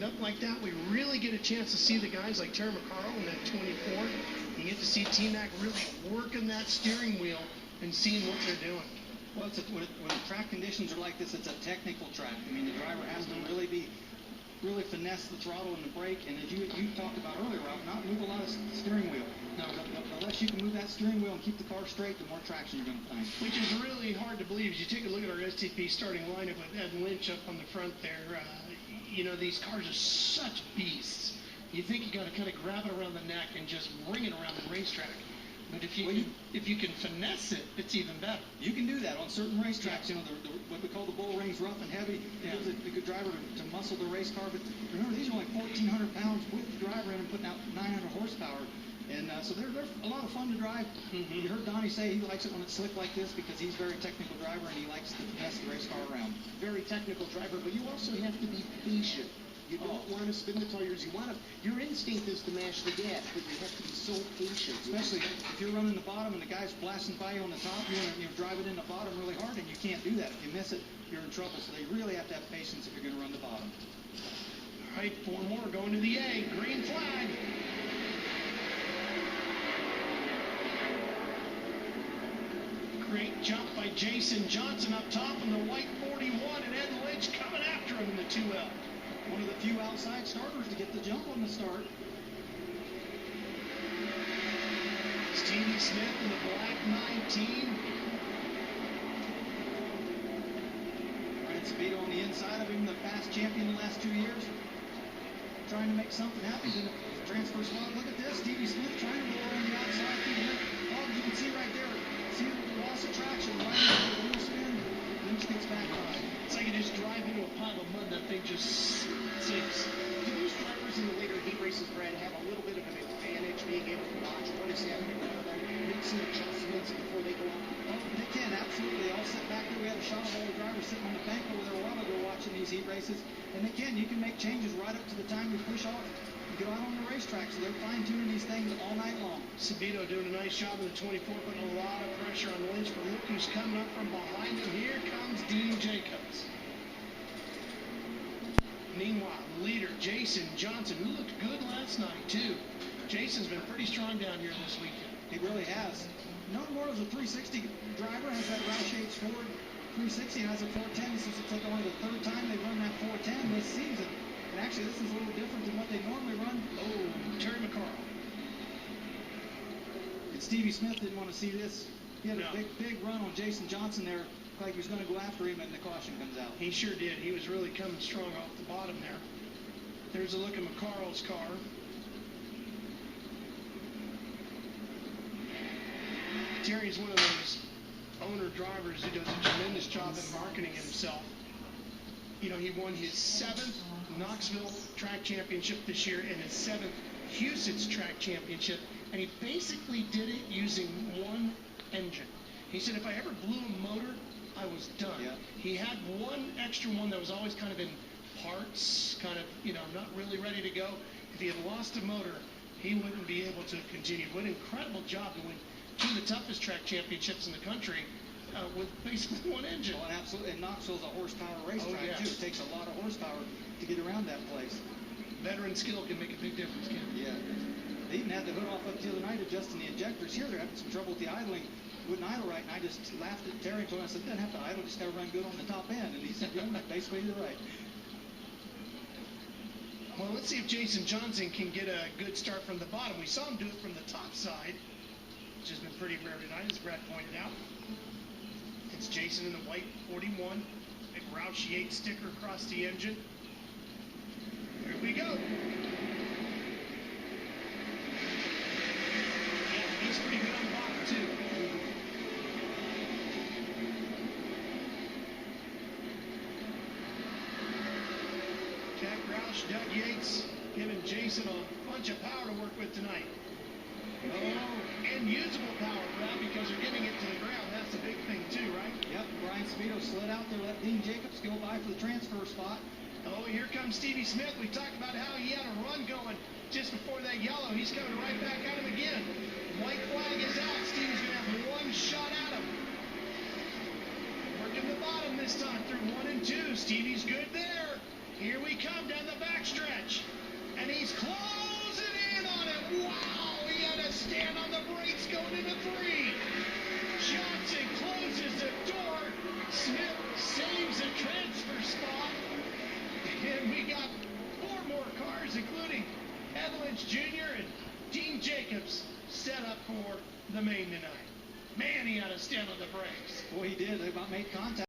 up like that, we really get a chance to see the guys like Perricone in that 24. You get to see T-Mac really working that steering wheel and seeing what they're doing. Well, when track conditions are like this, it's a technical track. I mean, the driver has to really finesse the throttle and the brake, and as you talked about earlier, Ralph, not move a lot of steering wheel. No, the less you can move that steering wheel and keep the car straight, the more traction you're going to find. Which is really hard to believe. As you take a look at our STP starting lineup with Ed Lynch up on the front there, you know, these cars are such beasts. You think you got to kind of grab it around the neck and just bring it around the racetrack. But if you can finesse it, it's even better. You can do that on certain racetracks. You know, what we call the bull rings, rough and heavy. It gives a good driver to muscle the race car. But remember, these are only 1,400 pounds with the driver in them, putting out 900 horsepower. And so they're a lot of fun to drive. You heard Donnie say he likes it when it's slick like this because he's a very technical driver and he likes to finesse the race car around. Very technical driver, but you also have to be patient. You don't want to spin the tires. Your instinct is to mash the gas, but you have to be so patient. Especially if you're running the bottom and the guy's blasting by you on the top, you're driving in the bottom really hard, and you can't do that. If you miss it, you're in trouble. So they really have to have patience if you're going to run the bottom. All right, 4 more going to the A. Green flag. Great jump by Jason Johnson up top in the white 41, and Ed Lynch coming after him in the 2L. One of the few outside starters to get the jump on the start. Stevie Smith in the black 19. Right, Speedo on the inside of him, the fast champion the last 2 years. Trying to make something happen in the transfer spot. Look at this, Stevie Smith trying to roll on the outside. Oh, you can see right there. See the loss of traction right into the wheel spin. Lynch gets back on. It's like you just drive into a pile of mud, that thing just sinks. Do these drivers in the later heat races, Brad, have a little bit of an advantage being able to watch what is happening around them, make some adjustments before they go out? Oh, they can, absolutely. They all sit back there. We had a shot of all the drivers sitting on the bank over there a while ago watching these heat races. And they can. You can make changes right up to the time you push off. You go out on the racetrack, so they're fine-tuning these things all night long. Speedo doing a nice job in the 24, putting a lot of pressure on Lynch, but look who's coming up from behind him. Here comes Dean Jacobs. Meanwhile, the leader, Jason Johnson, who looked good last night, too. Jason's been pretty strong down here this weekend. He really has. No more as a 360 driver, has that Roush H4 360, and has a 410. This is like only the 3rd time they've run that 410 this season. And actually, this is a little different than what they normally run. Oh, Terry McCarl. And Stevie Smith didn't want to see this. He had a big run on Jason Johnson there. Like he was going to go after him, and the caution comes out. He sure did. He was really coming strong off the bottom there. There's a look at McCarl's car. Terry's one of those owner drivers who does a tremendous job in marketing himself. You know, he won his 7th Knoxville track championship this year and his 7th Huset's track championship, and he basically did it using one engine. He said, if I ever blew a motor, I was done. Yeah. He had one extra one that was always kind of in parts, kind of, you know, not really ready to go. If he had lost a motor, he wouldn't be able to continue. What an incredible job to win 2 of the toughest track championships in the country with basically one engine. Oh, and absolutely. And Knoxville's a horsepower racetrack, too. It takes a lot of horsepower to get around that place. Veteran skill can make a big difference, Ken. Yeah. They even had the hood off up the other night adjusting the injectors. Here they're having some trouble with the idling. Wouldn't idle right, and I just laughed at Terry and told him, I said, doesn't have to idle, just got to run good on the top end. And he said, yeah, basically you're right. Well, let's see if Jason Johnson can get a good start from the bottom. We saw him do it from the top side, which has been pretty rare tonight, as Brad pointed out. It's Jason in the white 41. Big Roush Yates sticker across the engine. Here we go. Yeah, he's pretty good on the bottom, too. Jack Roush, Doug Yates, giving Jason a bunch of power to work with tonight. Oh, and usable power, Brad, because they're getting it to the ground. That's the big thing, too, right? Yep, Brian Speedo slid out there, let Dean Jacobs go by for the transfer spot. Oh, here comes Stevie Smith. We talked about how he had a run going just before that yellow. He's coming right back at him again. White flag is out. Stevie's going to have one shot at him. Working the bottom this time through 1 and 2. Stevie's good there. Here we come down the backstretch. Lynch Jr. and Dean Jacobs set up for the main tonight. Man, he had to stand on the brakes. Boy, he did. They about made contact.